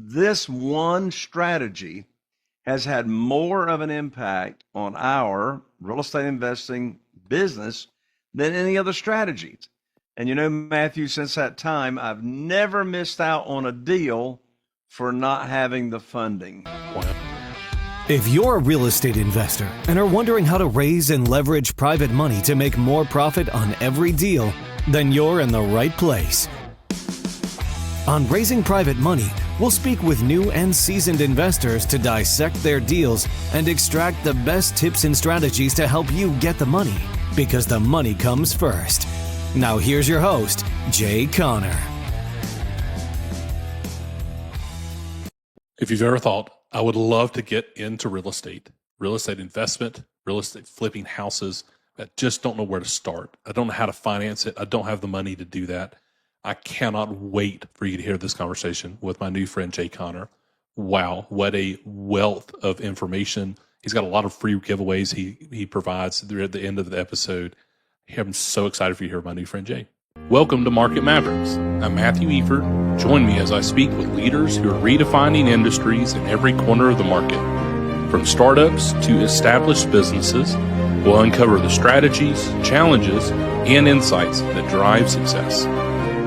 this one strategy has had more of an impact on our real estate investing business than any other strategies. And Matthew, since that time, I've never missed out on a deal for not having the funding. If you're a real estate investor and are wondering how to raise and leverage private money to make more profit on every deal, then you're in the right place. On Raising Private Money, we'll speak with new and seasoned investors to dissect their deals and extract the best tips and strategies to help you get the money, because the money comes first. Now here's your host, Jay Conner. If you've ever thought, I would love to get into real estate investment, real estate flipping houses, I just don't know where to start. I don't know how to finance it. I don't have the money to do that. I cannot wait for you to hear this conversation with my new friend, Jay Conner. Wow, what a wealth of information. He's got a lot of free giveaways he provides at the end of the episode. I'm so excited for you to hear my new friend, Jay. Welcome to Market Mavericks. I'm Matthew Efird. Join me as I speak with leaders who are redefining industries in every corner of the market. From startups to established businesses, we'll uncover the strategies, challenges, and insights that drive success.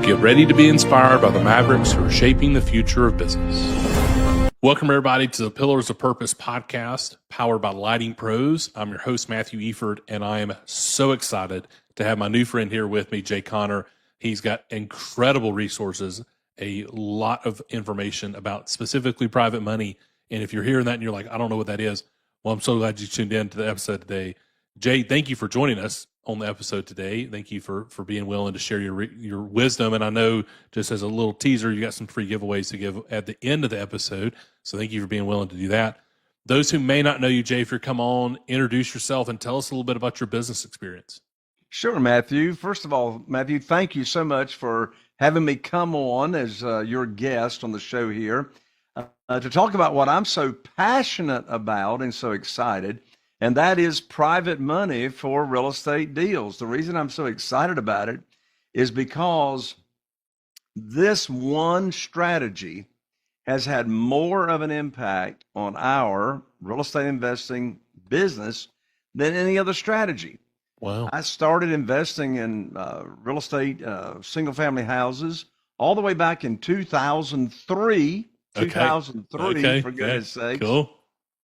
Get ready to be inspired by the Mavericks who are shaping the future of business. Welcome, everybody, to the Pillars of Purpose podcast, powered by Lighting Pros. I'm your host, Matthew Efird, and I am so excited to have my new friend here with me, Jay Conner. He's got incredible resources, a lot of information about specifically private money. And if you're hearing that and you're like, I don't know what that is, well, I'm so glad you tuned in to the episode today. Jay, thank you for joining us on the episode today. Thank you for being willing to share your wisdom. And I know, just as a little teaser, you got some free giveaways to give at the end of the episode. So thank you for being willing to do that. Those who may not know you, Jay, if you come on, introduce yourself and tell us a little bit about your business experience. Sure, Matthew. First of all, Matthew, thank you so much for having me come on as your guest on the show here to talk about what I'm so passionate about and so excited. And that is private money for real estate deals. The reason I'm so excited about it is because this one strategy has had more of an impact on our real estate investing business than any other strategy. Wow. I started investing in real estate, single family houses all the way back in 2003, Okay. for goodness sakes. Cool.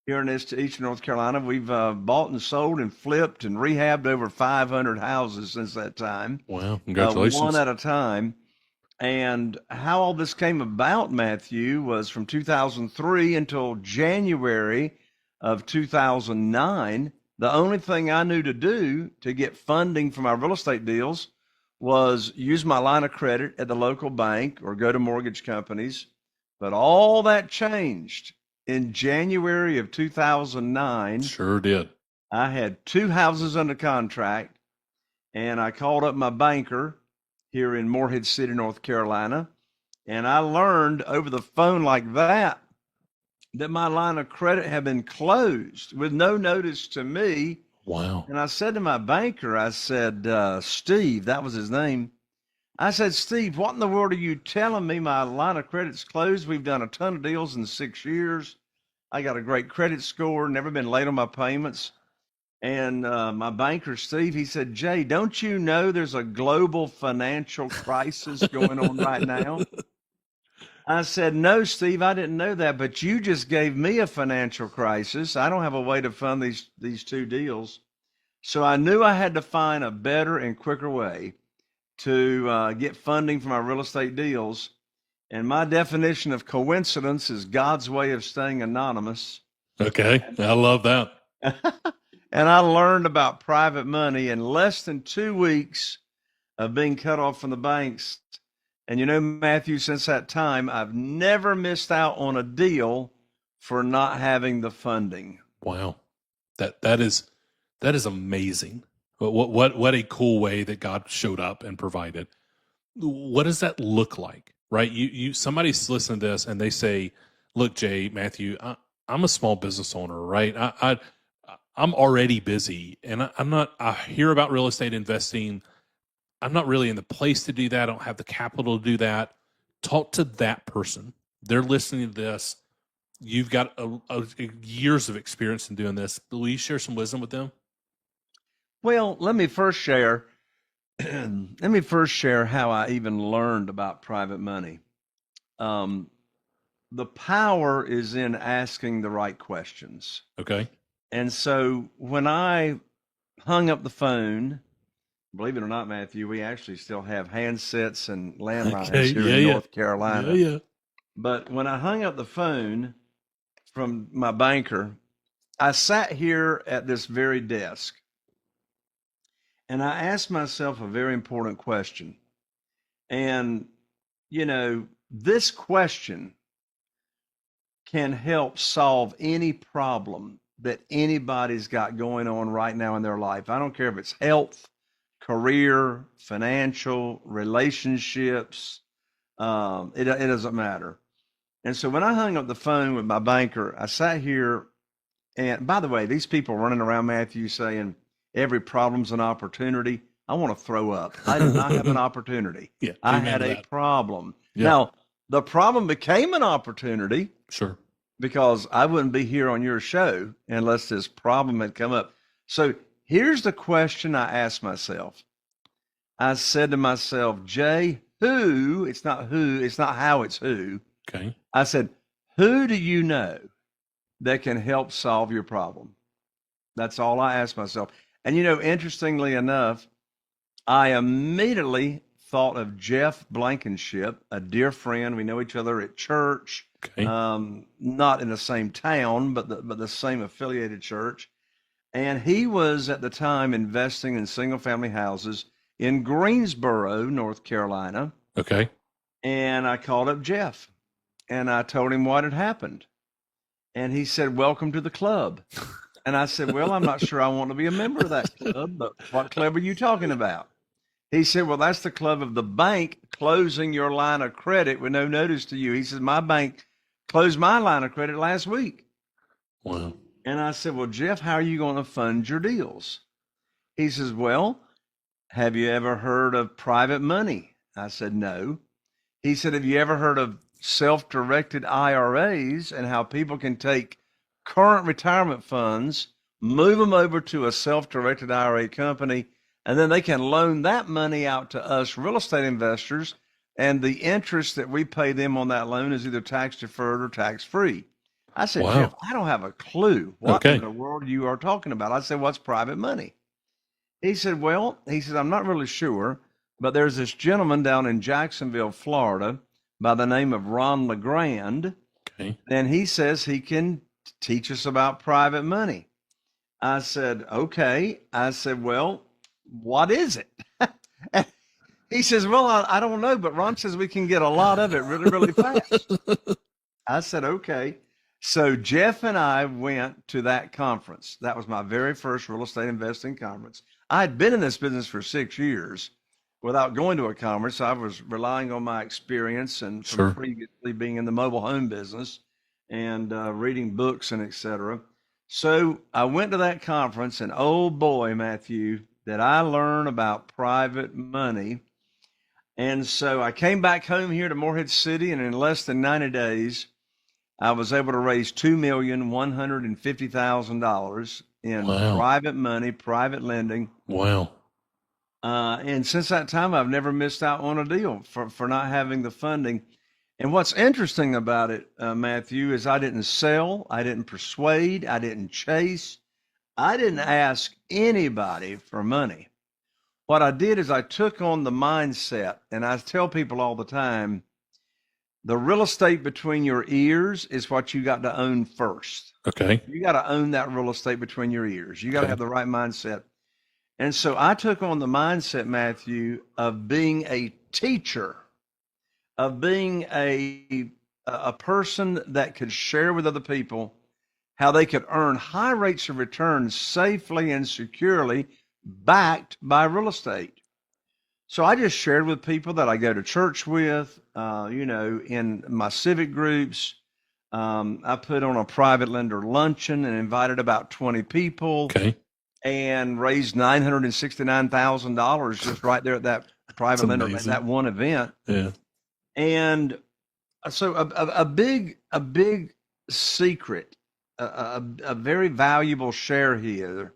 Here in Eastern North Carolina, we've bought and sold and flipped and rehabbed over 500 houses since that time. Wow. Congratulations. One at a time. And how all this came about, Matthew, was from 2003 until January of 2009. The only thing I knew to do to get funding for my real estate deals was use my line of credit at the local bank or go to mortgage companies. But all that changed in January of 2009. Sure did. I had 2 houses under contract, and I called up my banker here in Morehead City, North Carolina, and I learned over the phone like that my line of credit had been closed with no notice to me. Wow. And I said to my banker, I said, Steve, that was his name. I said, Steve, what in the world are you telling me? My line of credit's closed. We've done a ton of deals in 6 years. I got a great credit score, never been late on my payments. And my banker, Steve, he said, Jay, don't you know there's a global financial crisis going on right now? I said, no, Steve, I didn't know that, but you just gave me a financial crisis. I don't have a way to fund these 2 deals. So I knew I had to find a better and quicker way to get funding for my real estate deals. And my definition of coincidence is God's way of staying anonymous. Okay. I love that. And I learned about private money in less than 2 weeks of being cut off from the banks. And Matthew, since that time, I've never missed out on a deal for not having the funding. Wow. That is amazing. What a cool way that God showed up and provided. What does that look like, right? Somebody's listening to this and they say, look, Jay, Matthew, I'm a small business owner, right? I'm already busy and I hear about real estate investing. I'm not really in the place to do that. I don't have the capital to do that. Talk to that person they're listening to this. You've got years of experience in doing this. Will you share some wisdom with them? Well, let me first share. Let me first share how I even learned about private money. The power is in asking the right questions. Okay. And so when I hung up the phone, believe it or not, Matthew, we actually still have handsets and landlines here in North Carolina. Yeah. But when I hung up the phone from my banker, I sat here at this very desk and I asked myself a very important question. And, this question can help solve any problem that anybody's got going on right now in their life. I don't care if it's health, career, financial, relationships. It doesn't matter. And so when I hung up the phone with my banker, I sat here. And by the way, these people running around, Matthew, saying every problem's an opportunity. I want to throw up. I did not have an opportunity. Yeah, I had a problem. Yeah. Now, the problem became an opportunity. Sure. Because I wouldn't be here on your show unless this problem had come up. So here's the question I asked myself. I said to myself, Jay, it's not how, it's who. Okay. I said, who do you know that can help solve your problem? That's all I asked myself. And, interestingly enough, I immediately thought of Jeff Blankenship, a dear friend. We know each other at church. Okay. Not in the same town, but the same affiliated church. And he was at the time investing in single family houses in Greensboro, North Carolina. Okay. And I called up Jeff and I told him what had happened. And he said, welcome to the club. And I said, well, I'm not sure I want to be a member of that club, but what club are you talking about? He said, well, that's the club of the bank closing your line of credit with no notice to you. He says, my bank closed my line of credit last week. Wow. And I said, well, Jeff, how are you going to fund your deals? He says, well, have you ever heard of private money? I said, no. He said, have you ever heard of self-directed IRAs and how people can take current retirement funds, move them over to a self-directed IRA company, and then they can loan that money out to us real estate investors, and the interest that we pay them on that loan is either tax deferred or tax free. I said, Wow. Jeff, I don't have a clue what in the world you are talking about. I said, what's private money? He said, I'm not really sure, but there's this gentleman down in Jacksonville, Florida, by the name of Ron LeGrand. Okay. And he says he can teach us about private money. I said, okay. I said, well, what is it? He says, well, I don't know, but Ron says we can get a lot of it really, really fast. I said, okay. So Jeff and I went to that conference. That was my very first real estate investing conference. I had been in this business for 6 years without going to a conference. I was relying on my experience and from previously being in the mobile home business and reading books and et cetera. So I went to that conference, and oh boy, Matthew, did I learn about private money. And so I came back home here to Morehead City, and in less than 90 days, I was able to raise $2,150,000 in private money, private lending. Wow. And since that time, I've never missed out on a deal for not having the funding. And what's interesting about it, Matthew, is I didn't sell, I didn't persuade, I didn't chase, I didn't ask anybody for money. What I did is I took on the mindset, and I tell people all the time, the real estate between your ears is what you got to own first. Okay. You got to own that real estate between your ears. You got to have the right mindset. And so I took on the mindset, Matthew, of being a teacher, of being a person that could share with other people how they could earn high rates of return safely and securely, backed by real estate. So I just shared with people that I go to church with, in my civic groups. I put on a private lender luncheon and invited about 20 people. Okay. And raised $969,000 just right there at that private lender at that one event. Yeah. And So a big secret, a very valuable share here.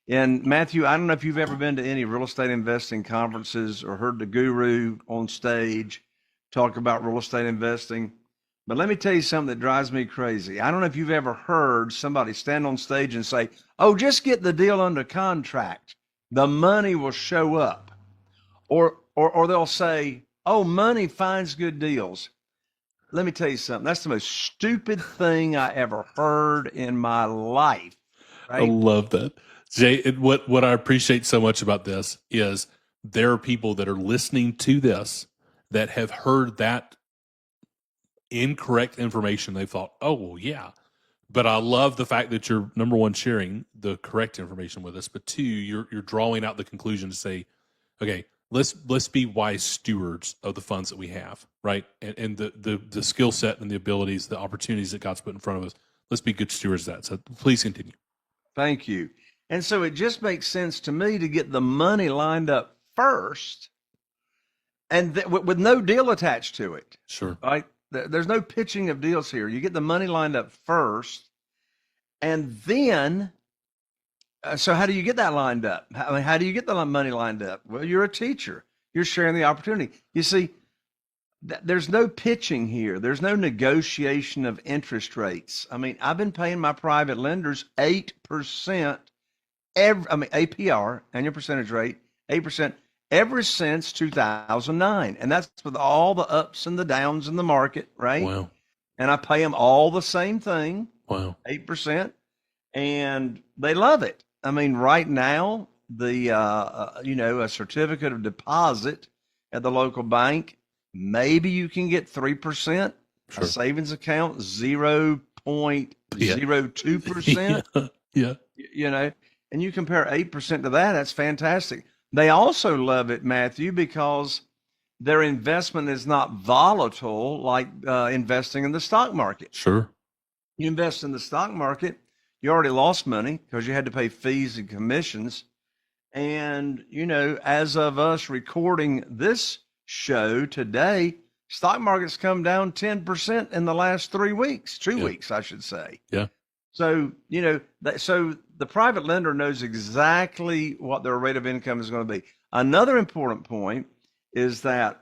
And Matthew, I don't know if you've ever been to any real estate investing conferences or heard the guru on stage talk about real estate investing. But let me tell you something that drives me crazy. I don't know if you've ever heard somebody stand on stage and say, "Oh, just get the deal under contract. The money will show up." Or they'll say, "Oh, money finds good deals." Let me tell you something. That's the most stupid thing I ever heard in my life, I right? love that. Jay, what I appreciate so much about this is there are people that are listening to this that have heard that incorrect information. They thought, oh, well, yeah. But I love the fact that you're, number one, sharing the correct information with us, but two, you're drawing out the conclusion to say, okay, let's be wise stewards of the funds that we have, right? And the skill set and the abilities, the opportunities that God's put in front of us. Let's be good stewards of that. So please continue. Thank you. And so it just makes sense to me to get the money lined up first and with no deal attached to it, Sure. right? There's no pitching of deals here. You get the money lined up first. And then, so how do you get that lined up? I mean, how do you get the money lined up? Well, you're a teacher. You're sharing the opportunity. You see, there's no pitching here. There's no negotiation of interest rates. I mean, I've been paying my private lenders 8% APR, annual percentage rate, 8% ever since 2009. And that's with all the ups and the downs in the market, right? Wow. And I pay them all the same thing, Wow. 8%, and they love it. I mean, right now, a certificate of deposit at the local bank, maybe you can get 3%. Sure. A savings account, 0.02%. Yeah. And you compare 8% to that, that's fantastic. They also love it, Matthew, because their investment is not volatile like investing in the stock market. Sure. You invest in the stock market, you already lost money because you had to pay fees and commissions. And, as of us recording this show today, stock market's come down 10% in the last 3 weeks, 2 weeks, I should say. Yeah. So, so the private lender knows exactly what their rate of income is going to be. Another important point is that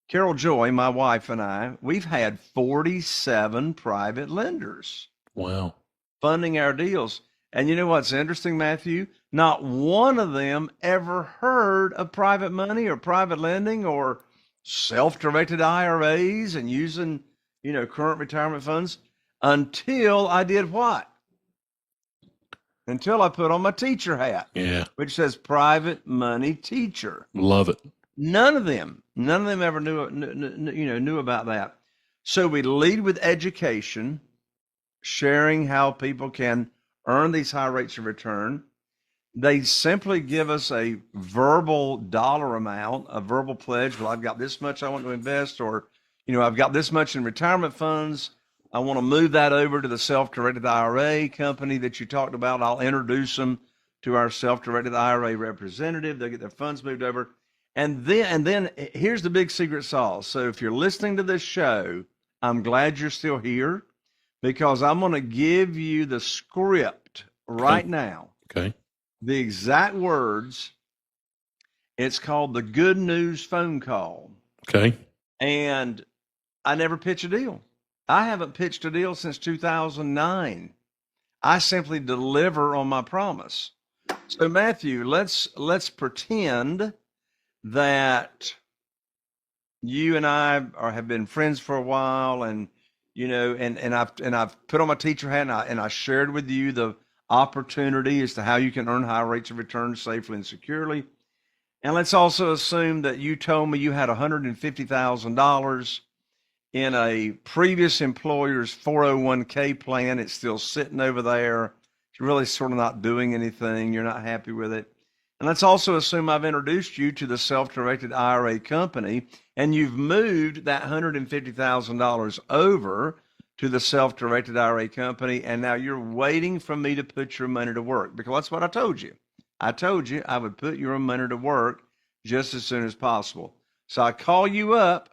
Carol Joy, my wife, and I, we've had 47 private lenders. Wow. Funding our deals. And you know what's interesting, Matthew? Not one of them ever heard of private money or private lending or self-directed IRAs and using, current retirement funds until I did what? Until I put on my teacher hat. Yeah. Which says private money teacher. Love it. None of them ever knew about that. So we lead with education, sharing how people can earn these high rates of return. They simply give us a verbal dollar amount, a verbal pledge. Well, I've got this much I want to invest, or, I've got this much in retirement funds. I want to move that over to the self-directed IRA company that you talked about. I'll introduce them to our self-directed IRA representative. They'll get their funds moved over. And then here's the big secret sauce. So if you're listening to this show, I'm glad you're still here because I'm going to give you the script right now. Okay. The exact words. It's called the good news phone call. Okay. And I never pitch a deal. I haven't pitched a deal since 2009. I simply deliver on my promise. So Matthew, let's pretend that you and I have been friends for a while, and I've put on my teacher hat and I shared with you the opportunity as to how you can earn high rates of return safely and securely. And let's also assume that you told me you had $150,000 in a previous employer's 401k plan. It's still sitting over there. It's really sort of not doing anything. You're not happy with it. And let's also assume I've introduced you to the self-directed IRA company, and you've moved that $150,000 over to the self-directed IRA company, and now you're waiting for me to put your money to work, because that's what I told you. I told you I would put your money to work just as soon as possible. So I call you up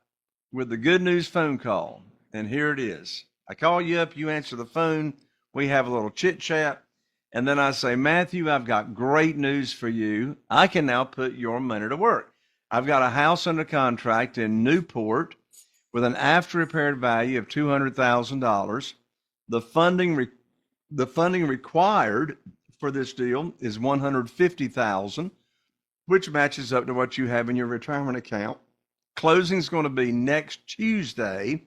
with the good news phone call. And here it is. I call you up, you answer the phone, we have a little chit chat, and then I say, Matthew, I've got great news for you. I can now put your money to work. I've got a house under contract in Newport with an after repaired value of $200,000. The funding required for this deal is $150,000, which matches up to what you have in your retirement account. Closing is going to be next Tuesday.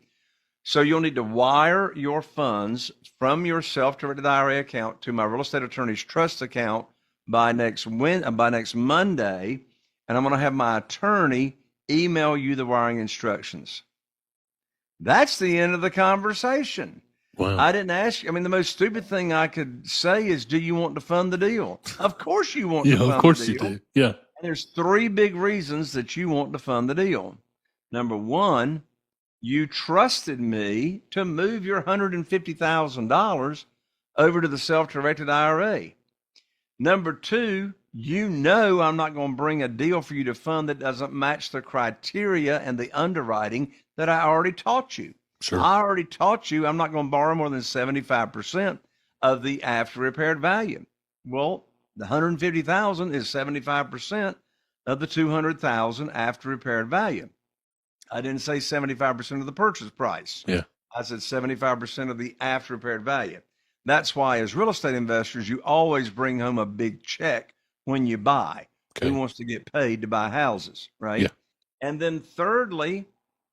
So you'll need to wire your funds from your self-directed IRA account to my real estate attorney's trust account by next Monday, and I'm going to have my attorney email you the wiring instructions. That's the end of the conversation. Wow. I didn't ask you. I mean, the most stupid thing I could say is, do you want to fund the deal? Of course you want to fund the deal. Of course you do. Yeah. And there's 3 big reasons that you want to fund the deal. Number one, you trusted me to move your $150,000 over to the self-directed IRA. Number two, you know I'm not going to bring a deal for you to fund that doesn't match the criteria and the underwriting that I already taught you. Sure. I already taught you I'm not going to borrow more than 75% of the after repaired value. Well, the $150,000 is 75% of the $200,000 after repaired value. I didn't say 75% of the purchase price. Yeah. I said 75% of the after repaired value. That's why, as real estate investors, you always bring home a big check when you buy. Okay. Who wants to get paid to buy houses, right? Yeah. And then thirdly,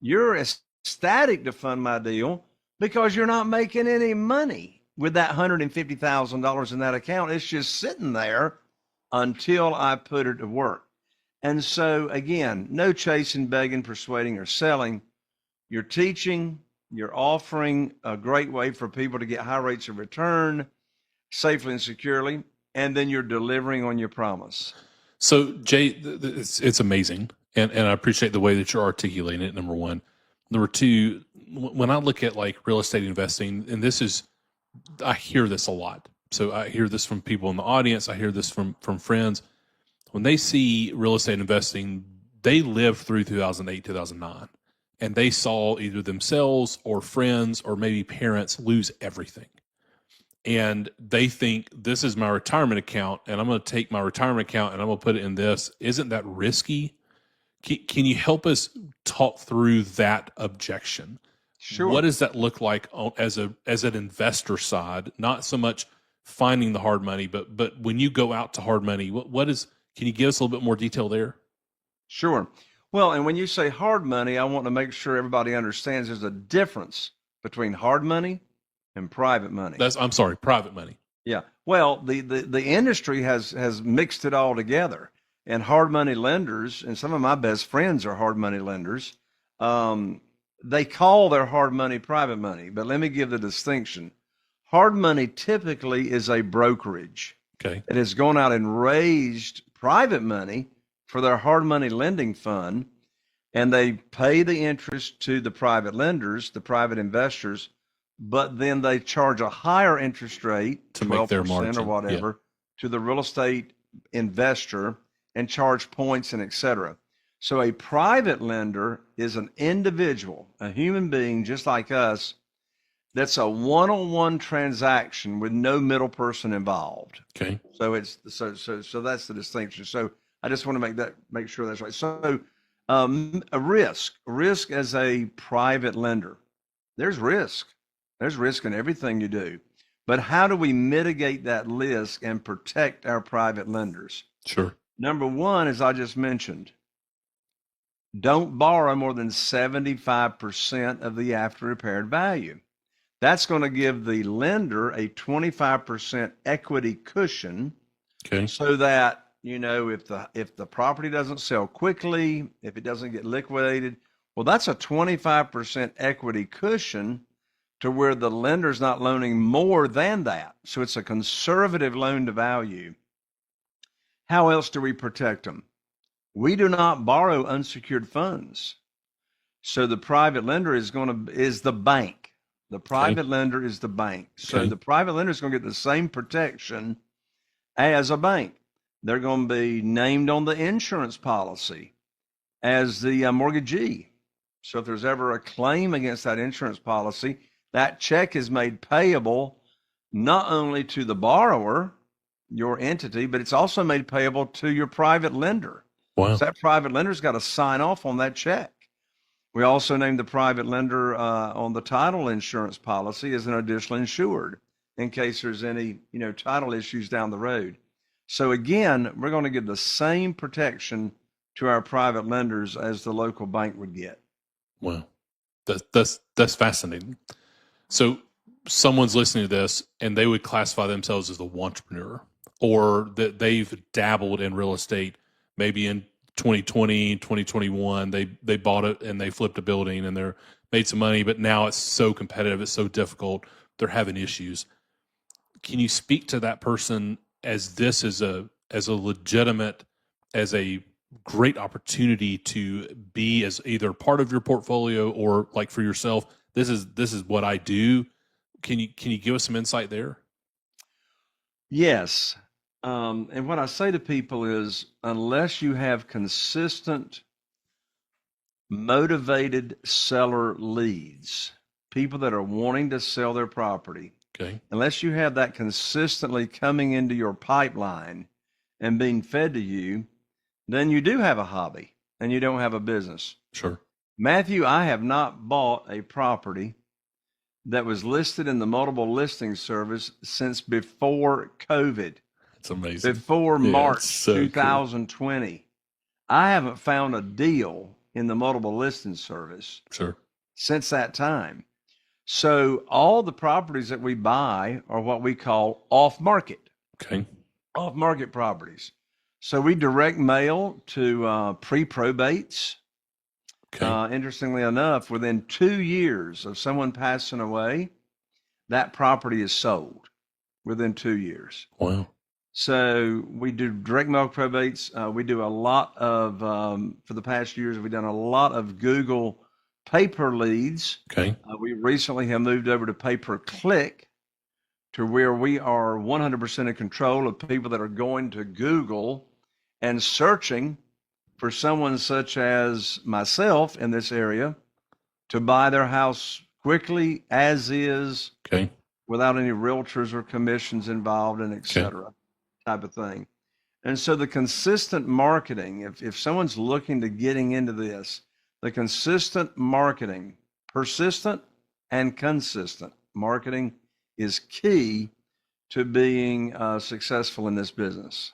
you're ecstatic to fund my deal because you're not making any money with that $150,000 in that account. It's just sitting there until I put it to work. And so, again, no chasing, begging, persuading, or selling. You're teaching, you're offering a great way for people to get high rates of return safely and securely, and then you're delivering on your promise. So, Jay, it's amazing. And I appreciate the way that you're articulating it, number one. Number two, when I look at like real estate investing, and I hear this a lot. So I hear this from people in the audience. I hear this from friends. When they see real estate investing, they lived through 2008, 2009, and they saw either themselves or friends or maybe parents lose everything. And they think, this is my retirement account, and I'm going to take my retirement account and I'm going to put it in this. Isn't that risky? Can you help us talk through that objection? Sure. What does that look like as an investor side? Not so much finding the hard money, but when you go out to hard money, can you give us a little bit more detail there? Sure. Well, and when you say hard money, I want to make sure everybody understands there's a difference between hard money and private money. Private money. Yeah. Well, the industry has mixed it all together. And hard money lenders, and some of my best friends are hard money lenders, they call their hard money private money. But let me give the distinction. Hard money typically is a brokerage. Okay. It has gone out and raised private money for their hard money lending fund, and they pay the interest to the private lenders, the private investors, but then they charge a higher interest rate, to make their 12% margin or whatever, to the real estate investor and charge points and et cetera. So a private lender is an individual, a human being just like us, that's a one-on-one transaction with no middle person involved. Okay. So so that's the distinction. So I just want to make sure that's right. So a risk as a private lender, there's risk in everything you do, but how do we mitigate that risk and protect our private lenders? Sure. Number one, as I just mentioned, don't borrow more than 75% of the after repaired value. That's going to give the lender a 25% equity cushion. Okay. So that, if the property doesn't sell quickly, if it doesn't get liquidated, well, that's a 25% equity cushion to where the lender's not loaning more than that. So it's a conservative loan to value. How else do we protect them? We do not borrow unsecured funds. So the private lender is the bank. The private lender is the bank. So the private lender is going to get the same protection as a bank. They're going to be named on the insurance policy as the mortgagee. So if there's ever a claim against that insurance policy, that check is made payable not only to the borrower, your entity, but it's also made payable to your private lender. Wow. So that private lender's got to sign off on that check. We also named the private lender on the title insurance policy as an additional insured in case there's any, title issues down the road. So again, we're going to give the same protection to our private lenders as the local bank would get. Wow. That's fascinating. So someone's listening to this and they would classify themselves as a entrepreneur, or that they've dabbled in real estate, maybe in 2020, 2021, they bought it and they flipped a building and they're made some money, but now it's so competitive, it's so difficult, they're having issues. Can you speak to that person as this is a legitimate, as a great opportunity to be as either part of your portfolio or like for yourself, this is what I do? Can you give us some insight there? Yes. And what I say to people is, unless you have consistent, motivated seller leads, people that are wanting to sell their property, okay, unless you have that consistently coming into your pipeline and being fed to you, then you do have a hobby and you don't have a business. Sure. Matthew, I have not bought a property that was listed in the multiple listing service since before COVID. It's amazing. Before March so 2020. Cool. I haven't found a deal in the multiple listing service sure since that time. So all the properties that we buy are what we call off market. Okay. Off market properties. So we direct mail to pre-probates. Okay. Interestingly enough, within 2 years of someone passing away, that property is sold within 2 years. Wow. So we do direct mail probates. We do a lot of, for the past years, we've done a lot of Google paper leads. Okay. We recently have moved over to pay-per-click, to where we are 100% in control of people that are going to Google and searching for someone such as myself in this area to buy their house quickly, as is, okay, without any realtors or commissions involved, and et cetera, okay, type of thing. And so the consistent marketing, if someone's looking to getting into this, the consistent marketing, persistent and consistent marketing is key to being successful in this business.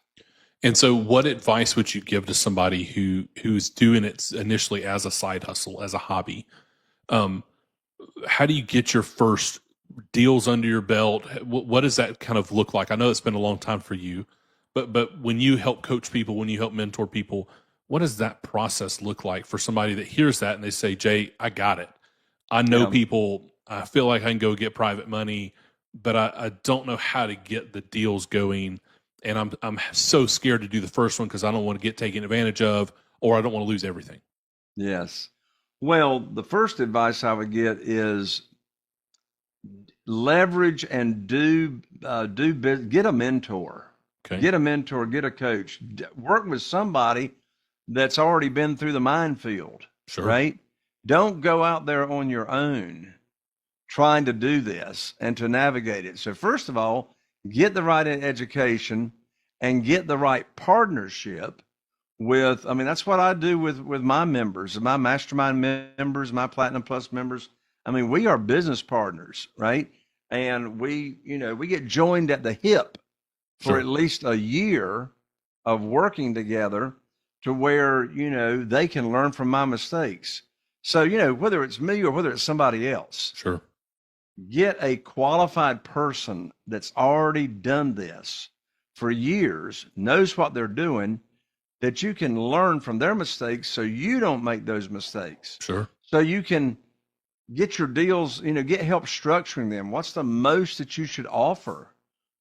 And so what advice would you give to somebody who's doing it initially as a side hustle, as a hobby? How do you get your first deals under your belt? What does that kind of look like? I know it's been a long time for you, but when you help coach people, when you help mentor people, what does that process look like for somebody that hears that and they say, Jay, I got it. I know people, I feel like I can go get private money, but I don't know how to get the deals going. And I'm so scared to do the first one because I don't want to get taken advantage of, or I don't want to lose everything. Yes. Well, the first advice I would get is leverage and get a mentor. Okay. Get a mentor, get a coach. Work with somebody that's already been through the minefield, Sure. Right? Don't go out there on your own trying to do this and to navigate it. So first of all, get the right education and get the right partnership with, that's what I do with my members, my Mastermind members, my Platinum Plus members. We are business partners, right? And we get joined at the hip for Sure. at least a year of working together to where, they can learn from my mistakes. So, whether it's me or whether it's somebody else. Sure. Get a qualified person that's already done this for years, knows what they're doing, that you can learn from their mistakes so you don't make those mistakes. Sure. So you can get your deals, get help structuring them. What's the most that you should offer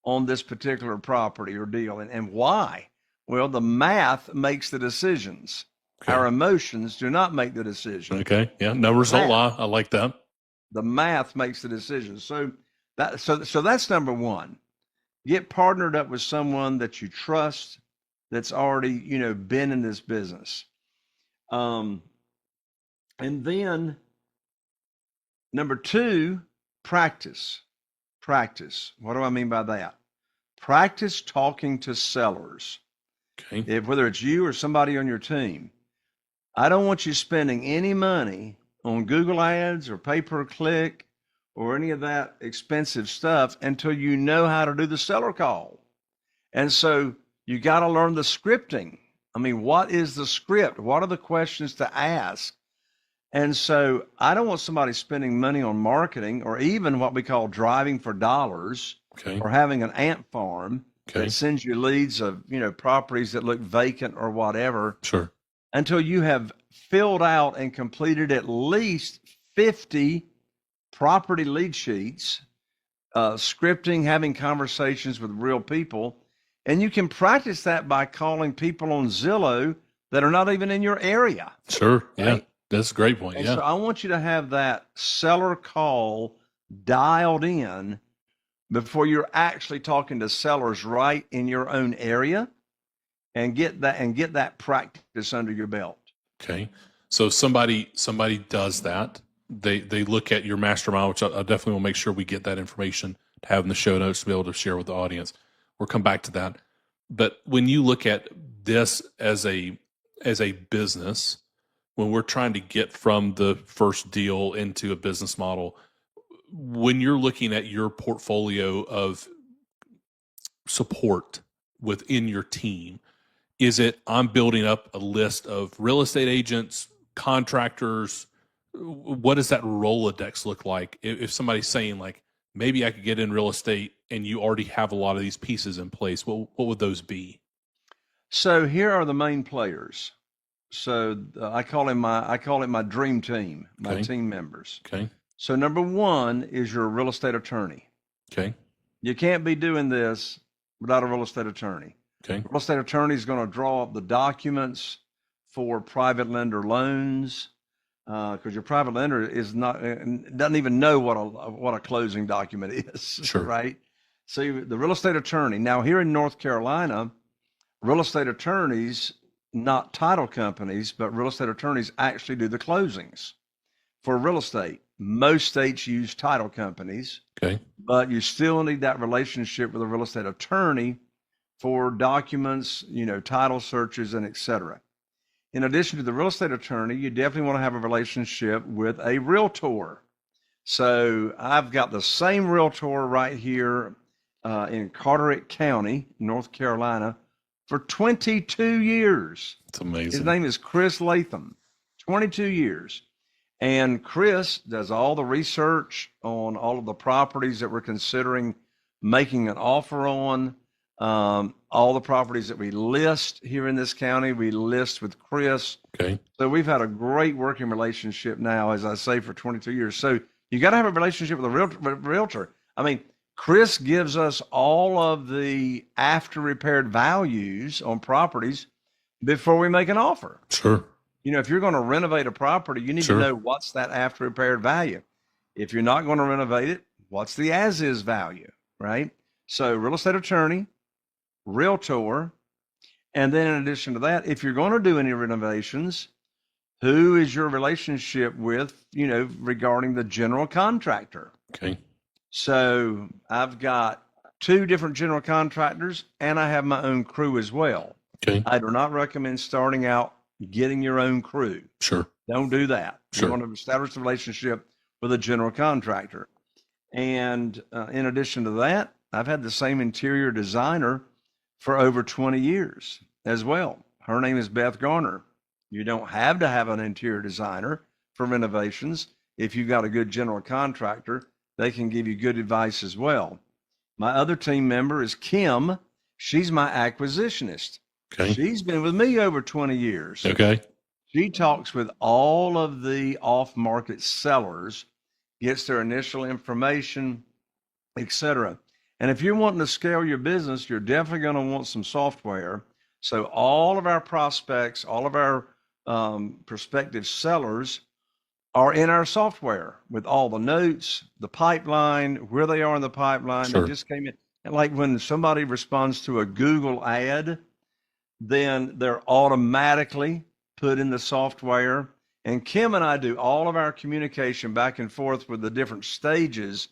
on this particular property or deal, and why? Well, the math makes the decisions. Okay. Our emotions do not make the decision. Okay. Yeah. Numbers don't lie. I like that. The math makes the decision. So that's number one. Get partnered up with someone that you trust, that's already, been in this business. And then number two, practice. Practice. What do I mean by that? Practice talking to sellers. Okay. Whether it's you or somebody on your team, I don't want you spending any money on Google Ads or pay-per-click or any of that expensive stuff until you know how to do the seller call. And so you got to learn the scripting. I mean, what is the script? What are the questions to ask? And so I don't want somebody spending money on marketing or even what we call driving for dollars, Okay. or having an ant farm Okay. that sends you leads of, properties that look vacant or whatever, Sure. until you have filled out and completed at least 50 property lead sheets, scripting, having conversations with real people. And you can practice that by calling people on Zillow that are not even in your area. Sure. Yeah. Right? That's a great point. And Yeah. so I want you to have that seller call dialed in before you're actually talking to sellers right in your own area, and get that practice under your belt. Okay. So somebody does that. They look at your mastermind, which I definitely will make sure we get that information to have in the show notes to be able to share with the audience. We'll come back to that. But when you look at this as a business, when we're trying to get from the first deal into a business model, when you're looking at your portfolio of support within your team, is it I'm building up a list of real estate agents, contractors? What does that Rolodex look like? If somebody's saying like, maybe I could get in real estate, and you already have a lot of these pieces in place, what would those be? So here are the main players. So I call it my dream team, my Okay. team members. Okay. So number one is your real estate attorney. Okay. You can't be doing this without a real estate attorney. Okay. Real estate attorney is going to draw up the documents for private lender loans, because your private lender doesn't even know what a closing document is. Sure. Right? So the real estate attorney. Now here in North Carolina, real estate attorneys, not title companies, but real estate attorneys actually do the closings for real estate. Most states use title companies. Okay. But you still need that relationship with a real estate attorney for documents, title searches, and et cetera. In addition to the real estate attorney, you definitely want to have a relationship with a realtor. So I've got the same realtor right here in Carteret County, North Carolina, for 22 years. It's amazing. His name is Chris Latham, 22 years. And Chris does all the research on all of the properties that we're considering making an offer on. All the properties that we list here in this county, we list with Chris. Okay. So we've had a great working relationship now, as I say, for 22 years. So you got to have a relationship with a realtor. I mean, Chris gives us all of the after repaired values on properties before we make an offer. Sure. If you're going to renovate a property, you need Sure. to know what's that after repaired value. If you're not going to renovate it, what's the as is value, right? So real estate attorney, realtor, and then in addition to that, if you're going to do any renovations, who is your relationship with, regarding the general contractor? Okay. So I've got 2 different general contractors, and I have my own crew as well. Okay. I do not recommend starting out getting your own crew. Sure. Don't do that. Sure. You want to establish a relationship with a general contractor. And in addition to that, I've had the same interior designer for over 20 years as well. Her name is Beth Garner. You don't have to have an interior designer for renovations. If you've got a good general contractor, they can give you good advice as well. My other team member is Kim. She's my acquisitionist. Okay. She's been with me over 20 years. Okay. She talks with all of the off-market sellers, gets their initial information, etc. And if you're wanting to scale your business, you're definitely going to want some software. So all of our prospects, all of our prospective sellers are in our software with all the notes, the pipeline, where they are in the pipeline. Sure. They just came in. And like when somebody responds to a Google ad, then they're automatically put in the software. And Kim and I do all of our communication back and forth with the different stages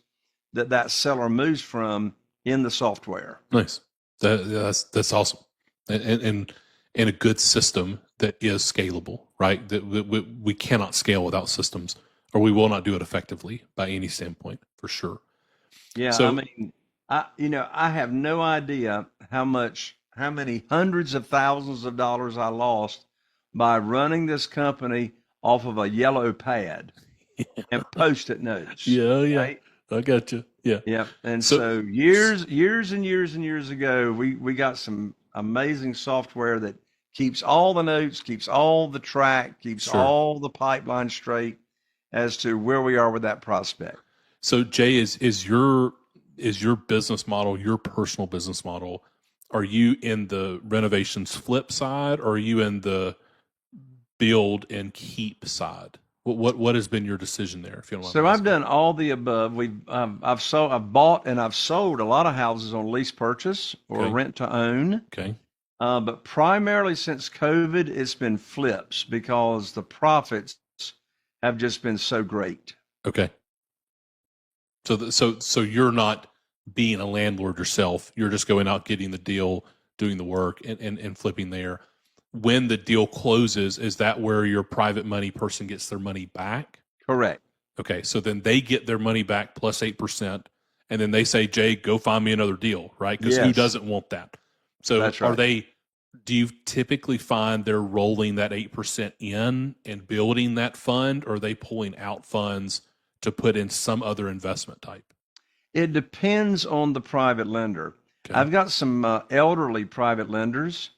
that seller moves from in the software. Nice. That's awesome. And a good system that is scalable, right? That we cannot scale without systems, or we will not do it effectively by any standpoint, for sure. Yeah, So- I mean, I have no idea how many hundreds of thousands of dollars I lost by running this company off of a yellow pad and Post-it notes. Yeah. Right? I got you. Yeah. Yeah. And so years and years ago, we got some amazing software that keeps all the notes, keeps all the track, keeps Sure. all the pipeline straight as to where we are with that prospect. So Jay, is your business model, your personal business model, are you in the renovations flip side, or are you in the build and keep side? What has been your decision there? If you don't mind. So I've done all the above. I've bought and I've sold a lot of houses on lease purchase or Okay. rent to own. Okay. But primarily since COVID, it's been flips because the profits have just been so great. Okay. So you're not being a landlord yourself. You're just going out, getting the deal, doing the work, and flipping there. When the deal closes, is that where your private money person gets their money back? Correct. Okay. So then they get their money back plus 8%. And then they say, Jay, go find me another deal, right? Because who Yes. doesn't want that? So That's right. do you typically find they're rolling that 8% in and building that fund, or are they pulling out funds to put in some other investment type? It depends on the private lender. Okay. I've got some elderly private lenders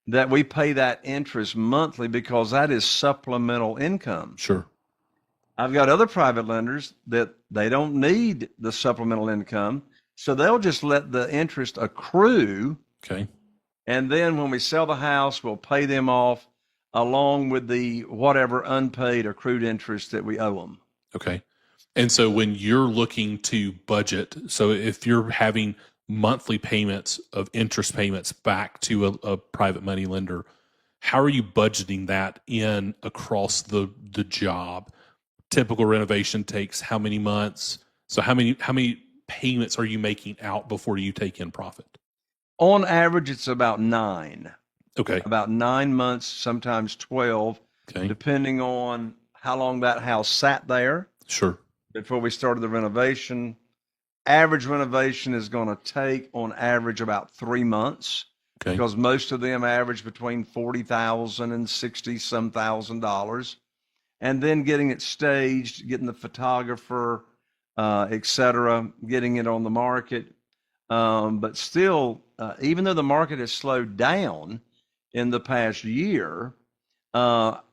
that we pay that interest monthly because that is supplemental income. Sure. I've got other private lenders that they don't need the supplemental income, so they'll just let the interest accrue, Okay. and then when we sell the house, we'll pay them off along with the whatever unpaid accrued interest that we owe them. Okay. And so when you're looking to budget, so if you're having monthly payments of interest payments back to a private money lender, how are you budgeting that in across the job? Typical renovation takes how many months? So how many payments are you making out before you take in profit? On average, it's about 9. Okay. About 9 months, sometimes 12, Okay. depending on how long that house sat there Sure. before we started the renovation. Average renovation is going to take on average about 3 months Okay. because most of them average between $40,000 and $60-some thousand, and then getting it staged, getting the photographer, et cetera, getting it on the market. But still, even though the market has slowed down in the past year,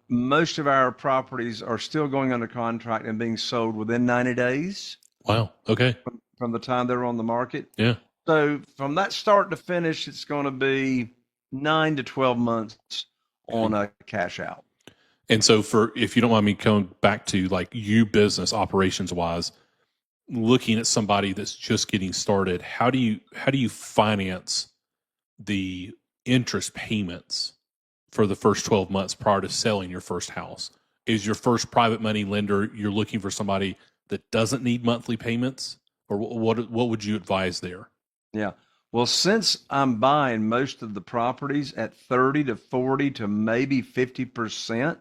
most of our properties are still going under contract and being sold within 90 days Wow. Okay. from the time they're on the market. Yeah. So from that start to finish, it's going to be 9 to 12 months on a cash out. And so if you don't mind me coming back to like you business operations wise, looking at somebody that's just getting started, how do you finance the interest payments for the first 12 months prior to selling your first house? Is your first private money lender, you're looking for somebody that doesn't need monthly payments, or what would you advise there? Yeah. Well, since I'm buying most of the properties at 30 to 40 to maybe 50%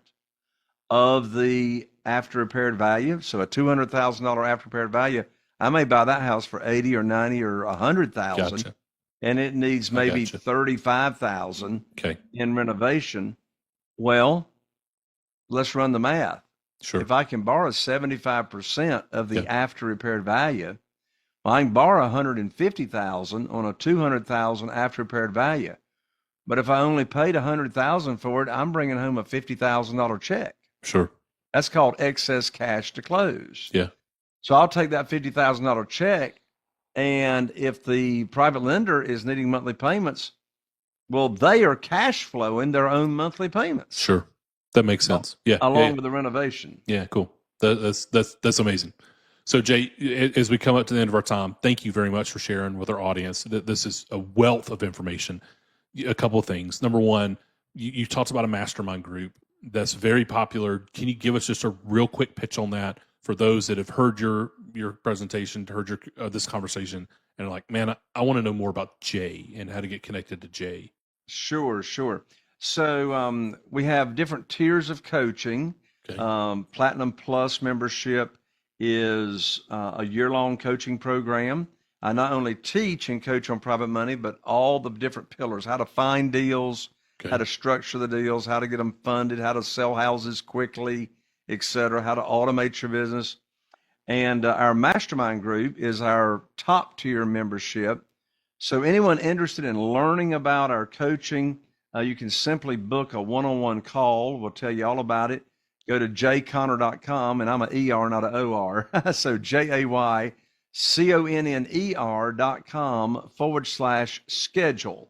of the after repaired value, so a $200,000 after repaired value, I may buy that house for 80 or 90 or 100,000, Gotcha. and it needs maybe gotcha. 35,000 Okay. in renovation. Well, let's run the math. Sure. If I can borrow 75% of the Yeah. after repaired value, well, I can borrow 150,000 on a 200,000 after repaired value. But if I only paid 100,000 for it, I'm bringing home a $50,000 check. Sure. That's called excess cash to close. Yeah. So I'll take that $50,000 check, and if the private lender is needing monthly payments, well, they are cash flowing their own monthly payments Sure. That makes sense. Yeah. along yeah. with the renovation. Yeah, cool. That's amazing. So, Jay, as we come up to the end of our time, thank you very much for sharing with our audience. This is a wealth of information. A couple of things. Number one, you talked about a mastermind group. that's very popular. Can you give us just a real quick pitch on that for those that have heard your presentation, heard your this conversation, and are like, man, I want to know more about Jay and how to get connected to Jay? Sure. So we have different tiers of coaching. Okay. Platinum Plus membership is a year-long coaching program. I not only teach and coach on private money, but all the different pillars: how to find deals, Okay. how to structure the deals, how to get them funded, how to sell houses quickly, etc., how to automate your business. And our Mastermind group is our top tier membership. So anyone interested in learning about our coaching, you can simply book a one-on-one call. We'll tell you all about it. Go to jayconner.com, and I'm an ER, not an OR. So JAYCONNER.com/schedule.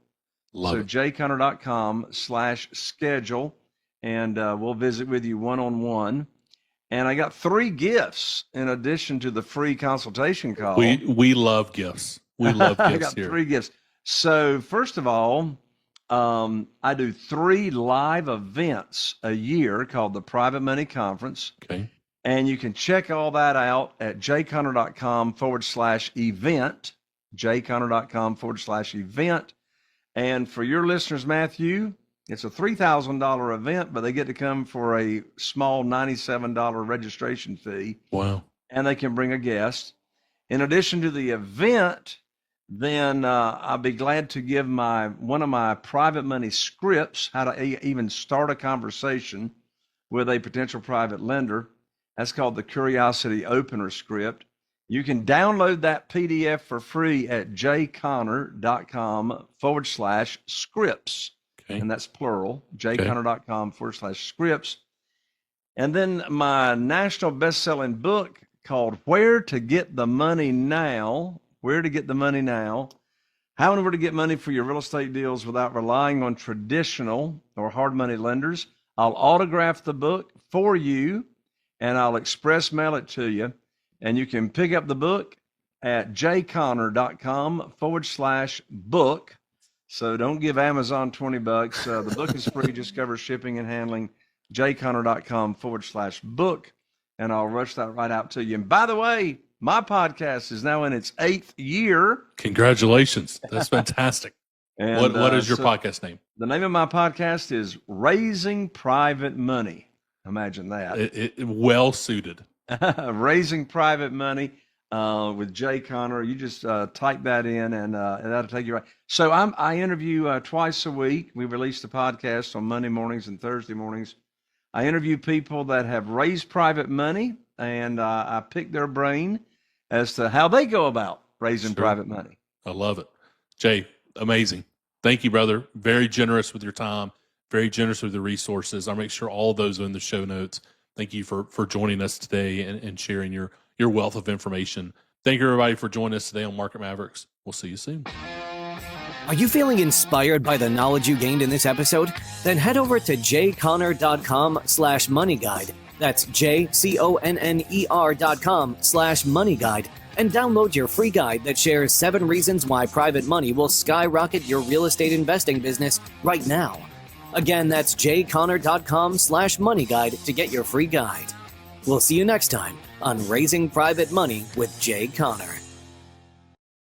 Love So it. jayconner.com/schedule, and we'll visit with you one-on-one. And I got 3 gifts in addition to the free consultation call. We love gifts. We love gifts I got here. 3 gifts. So first of all, I do 3 live events a year called the Private Money Conference. Okay. And you can check all that out at jayconner.com/event, jayconner.com/event. And for your listeners, Matthew, it's a $3,000 event, but they get to come for a small $97 registration fee. Wow. And they can bring a guest. In addition to the event, then I'll be glad to give one of my private money scripts, how to even start a conversation with a potential private lender. That's called the Curiosity Opener Script. You can download that PDF for free at jayconner.com/scripts. Okay. And that's plural, jayconner.com/scripts. And then my national best-selling book called Where to Get the Money Now, How in order to get money for your real estate deals without relying on traditional or hard money lenders. I'll autograph the book for you, and I'll express mail it to you. And you can pick up the book at jayconner.com/book. So don't give Amazon $20. The book is free, just covers shipping and handling. jayconner.com/book. And I'll rush that right out to you. And by the way, my podcast is now in its 8th year. Congratulations. That's fantastic. And, what is your so podcast name? The name of my podcast is Raising Private Money. Imagine that. It well suited. Raising Private Money with Jay Conner. You just type that in, and that'll take you right. So I interview twice a week. We release the podcast on Monday mornings and Thursday mornings. I interview people that have raised private money, and I pick their brain as to how they go about raising private money. I love it. Jay, amazing. Thank you, brother. Very generous with your time, very generous with the resources. I'll make sure all those are in the show notes. Thank you for joining us today and sharing your wealth of information. Thank you, everybody, for joining us today on Market Mavericks. We'll see you soon. Are you feeling inspired by the knowledge you gained in this episode? Then head over to jayconner.com/moneyguide. That's jayconner.com/moneyguide and download your free guide that shares 7 reasons why private money will skyrocket your real estate investing business right now. Again, that's jayconner.com/moneyguide to get your free guide. We'll see you next time on Raising Private Money with Jay Conner.